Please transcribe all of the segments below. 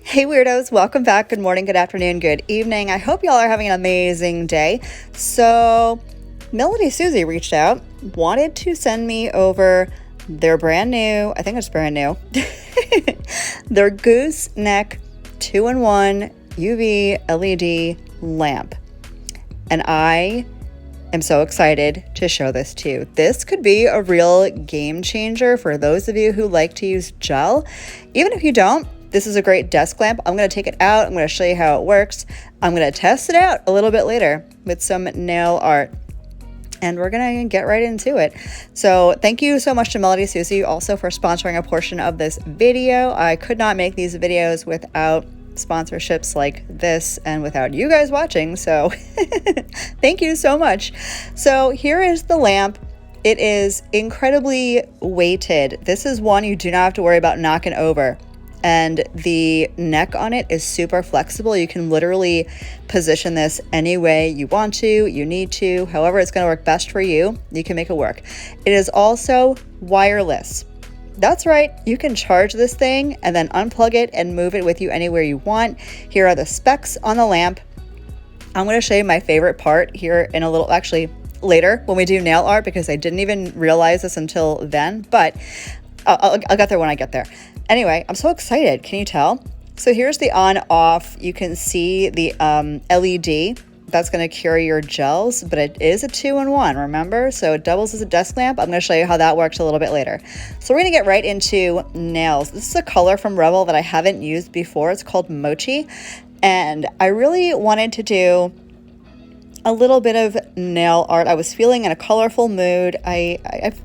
Hey weirdos, welcome back. Good morning, good afternoon, good evening. I hope y'all are having an amazing day. So Melody Susie reached out, wanted to send me over their brand new, I think it's brand new, their gooseneck 2-in-1 UV LED lamp. And I am so excited to show this to you. This could be a real game changer for those of you who like to use gel. Even if you don't, this is a great desk lamp. I'm going to take it out. I'm going to show you how it works. I'm going to test it out a little bit later with some nail art. And we're going to get right into it. So thank you so much to Melody Susie also for sponsoring a portion of this video. I could not make these videos without sponsorships like this and without you guys watching. So thank you so much. So here is the lamp. It is incredibly weighted. This is one you do not have to worry about knocking over. And the neck on it is super flexible. You can literally position this any way you want to, you need to, however it's going to work best for you, you can make it work. It is also wireless. That's right, you can charge this thing and then unplug it and move it with you anywhere you want. Here are the specs on the lamp. I'm going to show you my favorite part here in a little, actually later when we do nail art, because I didn't even realize this until then, but I'll get there when I get there. Anyway, I'm so excited. Can you tell? So here's the on-off. You can see the LED. That's going to carry your gels, but it is a 2-in-1, remember? So it doubles as a desk lamp. I'm going to show you how that works a little bit later. So we're going to get right into nails. This is a color from Revel that I haven't used before. It's called Mochi. And I really wanted to do a little bit of nail art. I was feeling in a colorful mood. I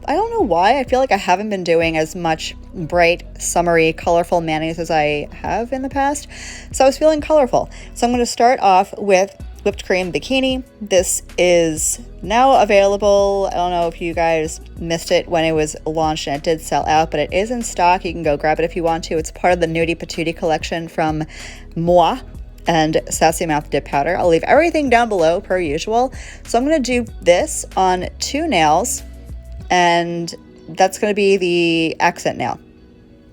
don't know why. I feel like I haven't been doing as much bright, summery, colorful manis as I have in the past. So I was feeling colorful. So I'm going to start off with whipped cream bikini. This is now available. I don't know if you guys missed it when it was launched and it did sell out, but it is in stock. You can go grab it if you want to. It's part of the Nudie Patootie collection from Moi and Sassy Mouth Dip Powder. I'll leave everything down below per usual. So I'm going to do this on 2 nails, and that's going to be the accent nail,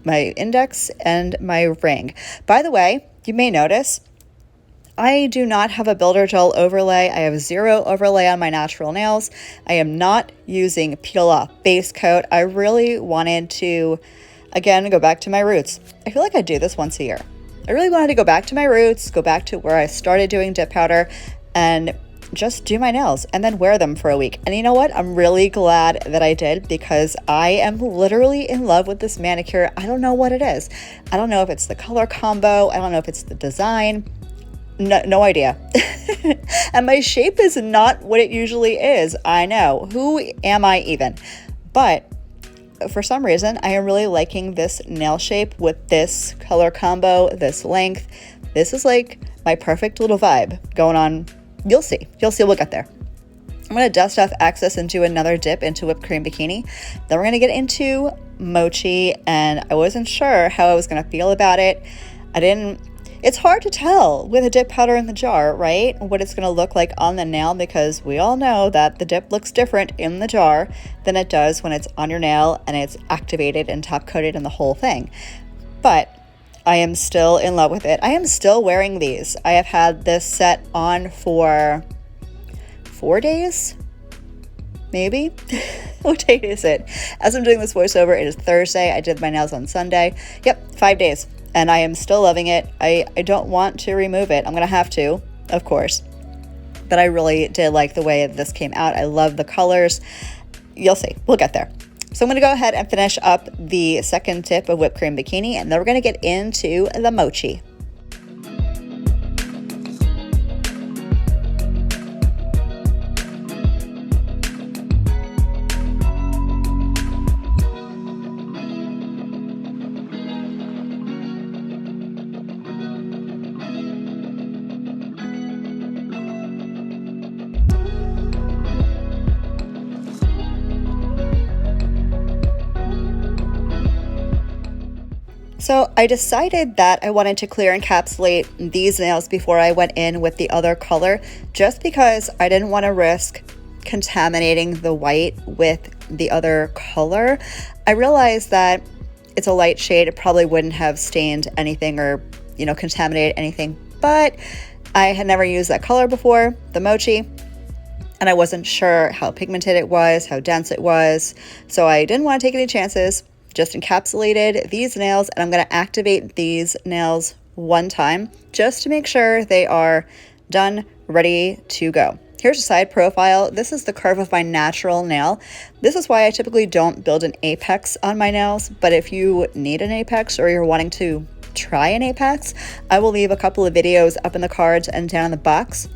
my index and my ring. By the way, you may notice I do not have a builder gel overlay. I have 0 overlay on my natural nails. I am not using peel off base coat. I really wanted to, again, go back to my roots. I feel like I do this once a year. I really wanted to go back to my roots, go back to where I started doing dip powder, and just do my nails and then wear them for a week. And you know what? I'm really glad that I did, because I am literally in love with this manicure. I don't know what it is. I don't know if it's the color combo. I don't know if it's the design. No idea. And my shape is not what it usually is. I know. Who am I even? But for some reason, I am really liking this nail shape with this color combo, this length. This is like my perfect little vibe going on. You'll see. We'll get there. I'm going to dust off excess and do another dip into whipped cream bikini. Then we're going to get into Mochi, and I wasn't sure how I was going to feel about it. It's hard to tell with a dip powder in the jar, right? What it's going to look like on the nail, because we all know that the dip looks different in the jar than it does when it's on your nail and it's activated and top coated and the whole thing. But I am still in love with it. I am still wearing these. I have had this set on for 4 days, maybe. What date is it? As I'm doing this voiceover, it is Thursday. I did my nails on Sunday. Yep, 5 days. And I am still loving it. I don't want to remove it. I'm going to have to, of course. But I really did like the way this came out. I love the colors. You'll see. We'll get there. So I'm going to go ahead and finish up the second tip of whipped cream bikini. And then we're going to get into the Mochi. So I decided that I wanted to clear encapsulate these nails before I went in with the other color, just because I didn't want to risk contaminating the white with the other color. I realized that it's a light shade. It probably wouldn't have stained anything or contaminate anything. But I had never used that color before, the Mochi, and I wasn't sure how pigmented it was, how dense it was. So I didn't want to take any chances, just encapsulated these nails, and I'm going to activate these nails one time just to make sure they are done, ready to go. Here's a side profile. This is the curve of my natural nail. This is why I typically don't build an apex on my nails, but if you need an apex or you're wanting to try an apex, I will leave a couple of videos up in the cards and down in the box,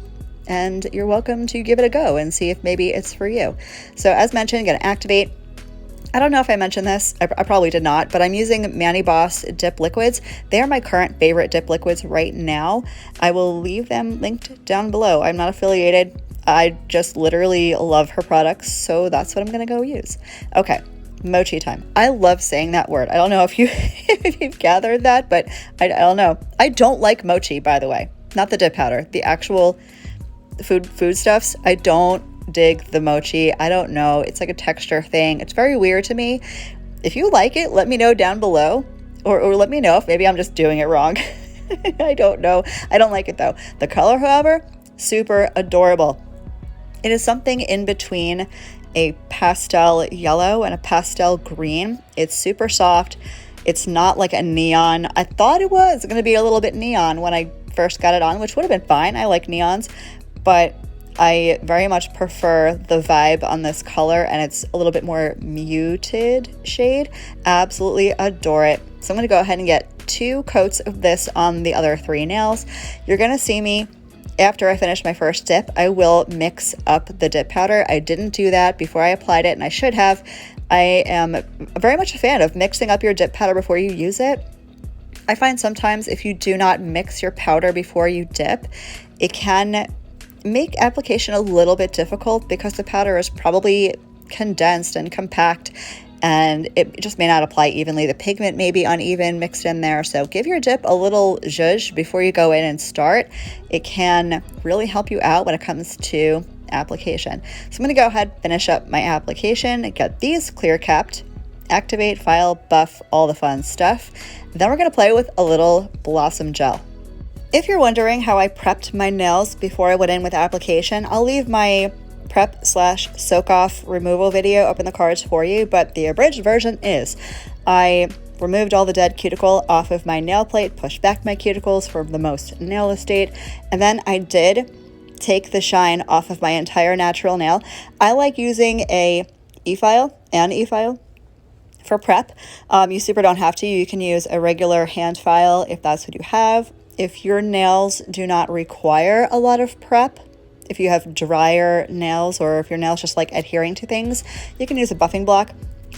and you're welcome to give it a go and see if maybe it's for you. So as mentioned, gonna activate. I don't know if I mentioned this, I probably did not, but I'm using Mani Boss dip liquids. They are my current favorite dip liquids right now. I will leave them linked down below. I'm not affiliated. I just literally love her products, so that's what I'm gonna go use. Okay. Mochi time. I love saying that word. I don't know if you've gathered that, but I don't know. I don't like mochi, by the way. Not the dip powder. The actual foodstuffs. I don't dig the mochi. I don't know. It's like a texture thing. It's very weird to me. If you like it, let me know down below, or let me know if maybe I'm just doing it wrong. I don't know. I don't like it though. The color, however, super adorable. It is something in between a pastel yellow and a pastel green. It's super soft. It's not like a neon. I thought it was going to be a little bit neon when I first got it on, which would have been fine. I like neons, but I very much prefer the vibe on this color, and it's a little bit more muted shade. Absolutely adore it. So I'm going to go ahead and get 2 coats of this on the other 3 nails. You're going to see me after I finish my first dip. I will mix up the dip powder. I didn't do that before I applied it, and I should have. I am very much a fan of mixing up your dip powder before you use it. I find sometimes if you do not mix your powder before you dip, it can make application a little bit difficult because the powder is probably condensed and compact, and it just may not apply evenly. The pigment may be uneven mixed in there. So give your dip a little zhuzh before you go in and start. It can really help you out when it comes to application. So I'm going to go ahead, finish up my application, get these clear capped, activate, file, buff, all the fun stuff. Then we're going to play with a little blossom gel. If you're wondering how I prepped my nails before I went in with application, I'll leave my prep/soak off removal video up in the cards for you, but the abridged version is I removed all the dead cuticle off of my nail plate, pushed back my cuticles for the most nail estate, and then I did take the shine off of my entire natural nail. I like using a Efile for prep. You super don't have to. You can use a regular hand file if that's what you have. If your nails do not require a lot of prep, if you have drier nails, or if your nails just like adhering to things, you can use a buffing block.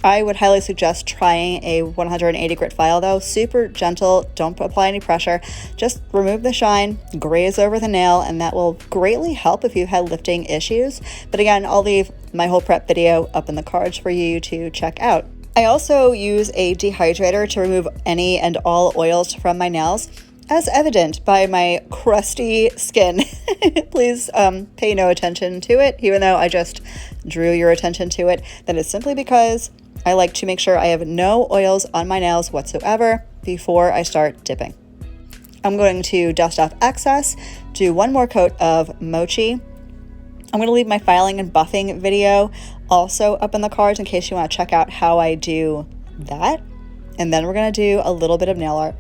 I would highly suggest trying a 180 grit file though. Super gentle, don't apply any pressure. Just remove the shine, graze over the nail, and that will greatly help if you've had lifting issues. But again, I'll leave my whole prep video up in the cards for you to check out. I also use a dehydrator to remove any and all oils from my nails, as evident by my crusty skin. Please pay no attention to it, even though I just drew your attention to it. That is simply because I like to make sure I have no oils on my nails whatsoever before I start dipping. I'm going to dust off excess, do one more coat of Mochi. I'm going to leave my filing and buffing video also up in the cards in case you want to check out how I do that. And then we're going to do a little bit of nail art.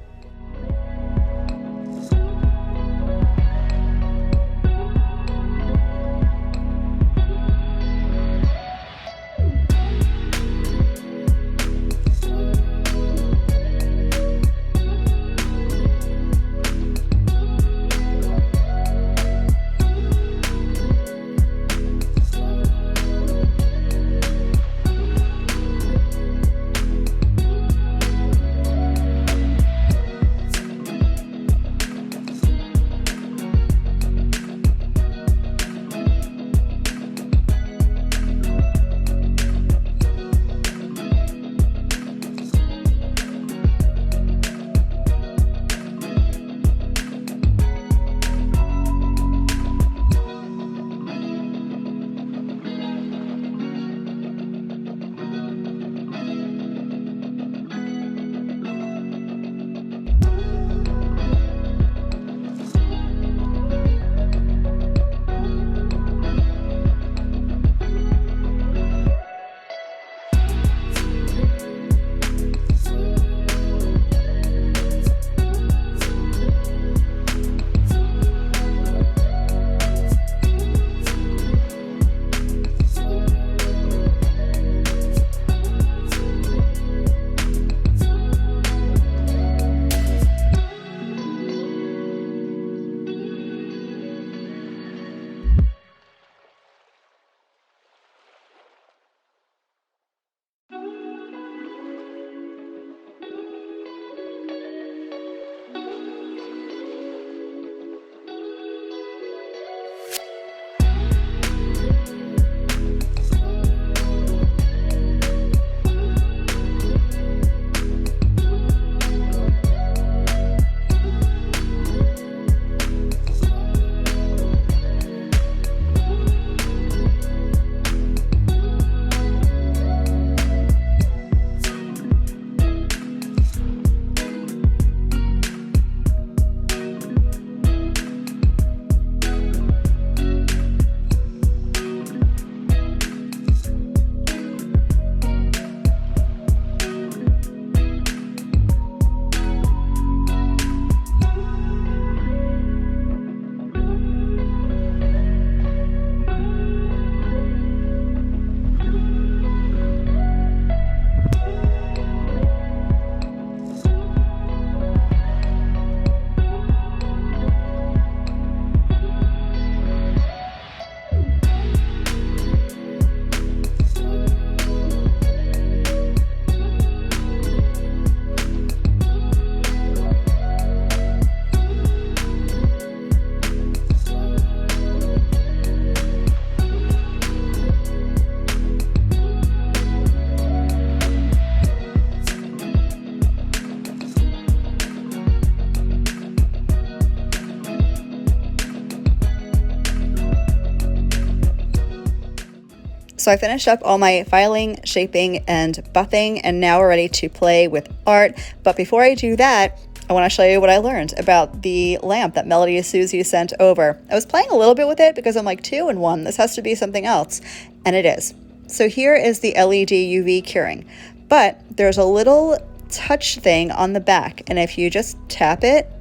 So I finished up all my filing, shaping, and buffing, and now we're ready to play with art. But before I do that, I want to show you what I learned about the lamp that Melody Susie sent over. I was playing a little bit with it because I'm like 2 in 1. This has to be something else. And it is. So here is the LED UV curing. But there's a little touch thing on the back. And if you just tap it,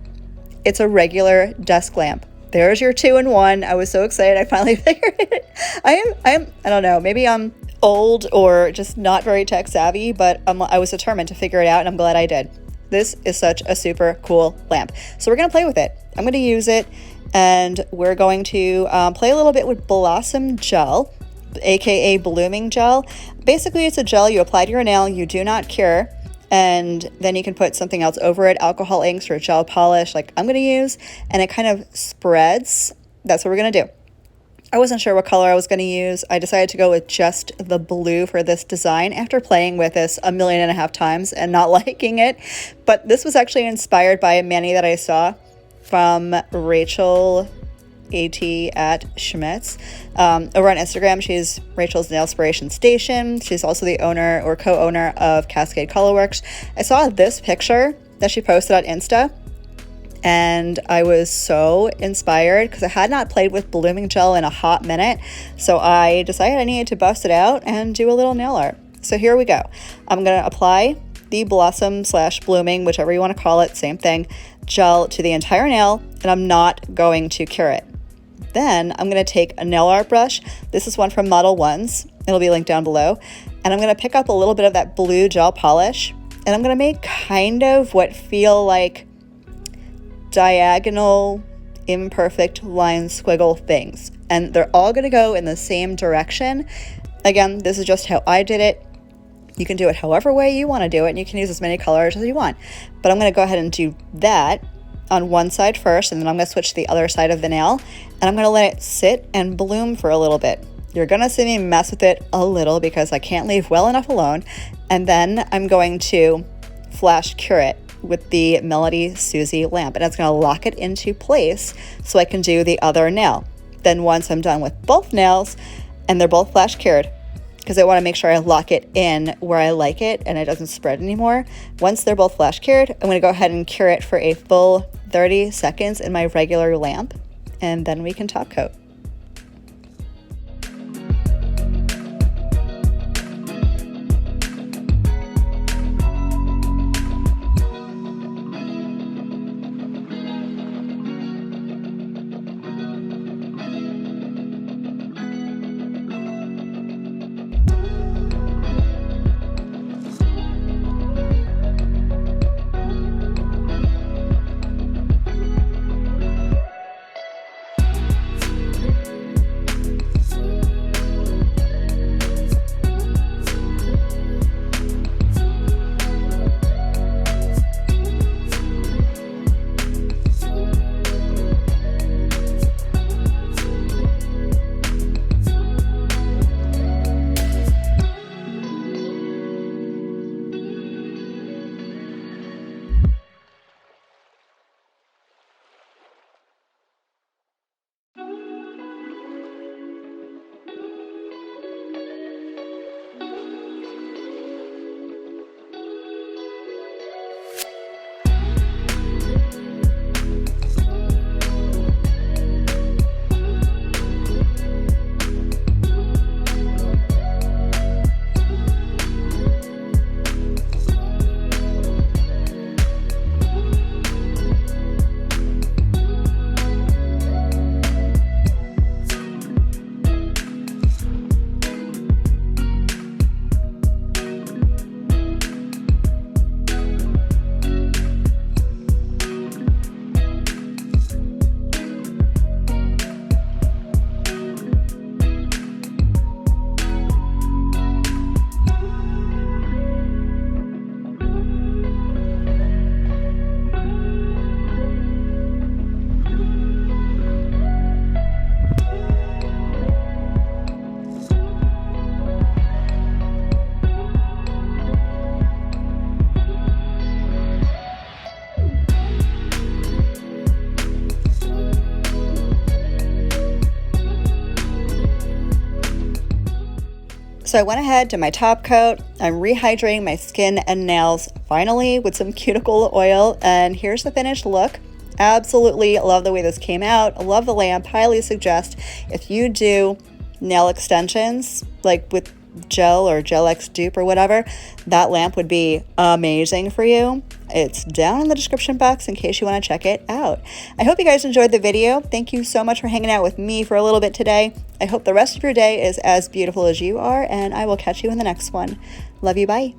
it's a regular desk lamp. There's your 2 in 1. I was so excited I finally figured it. I don't know, maybe I'm old or just not very tech savvy, but I was determined to figure it out, and I'm glad I did. This is such a super cool lamp. So we're going to play with it. I'm going to use it, and we're going to play a little bit with Blossom Gel, aka Blooming Gel. Basically, it's a gel you apply to your nail, you do not cure, and then you can put something else over it, alcohol inks or gel polish like I'm going to use, and it kind of spreads. That's what we're going to do. I wasn't sure what color I was going to use. I decided to go with just the blue for this design after playing with this 1.5 million times and not liking it. But this was actually inspired by a mani that I saw from Rachel at Schmitz over on Instagram. She's Rachel's Nailspiration Station. She's also the owner or co-owner of Cascade Colorworks. I saw this picture that she posted on Insta, and I was so inspired because I had not played with blooming gel in a hot minute. So I decided I needed to bust it out and do a little nail art. So here we go. I'm going to apply the blossom / blooming, whichever you want to call it, same thing, gel to the entire nail, and I'm not going to cure it. Then I'm going to take a nail art brush. This is one from Modelones. It'll be linked down below. And I'm going to pick up a little bit of that blue gel polish, and I'm going to make kind of what feel like diagonal, imperfect line squiggle things. And they're all going to go in the same direction. Again, this is just how I did it. You can do it however way you want to do it, and you can use as many colors as you want. But I'm going to go ahead and do that on one side first, and then I'm going to switch to the other side of the nail, and I'm going to let it sit and bloom for a little bit. You're going to see me mess with it a little because I can't leave well enough alone. And then I'm going to flash cure it with the Melody Susie lamp, and it's going to lock it into place so I can do the other nail. Then once I'm done with both nails and they're both flash cured, because I want to make sure I lock it in where I like it and it doesn't spread anymore. Once they're both flash cured, I'm going to go ahead and cure it for a full 30 seconds in my regular lamp, and then we can top coat. So I went ahead to my top coat. I'm rehydrating my skin and nails finally with some cuticle oil, and here's the finished look. Absolutely love the way this came out. I love the lamp. Highly suggest if you do nail extensions like with gel or Gel X dupe or whatever, that lamp would be amazing for you. It's down in the description box in case you want to check it out. I hope you guys enjoyed the video. Thank you so much for hanging out with me for a little bit today. I hope the rest of your day is as beautiful as you are, and I will catch you in the next one. Love you, bye.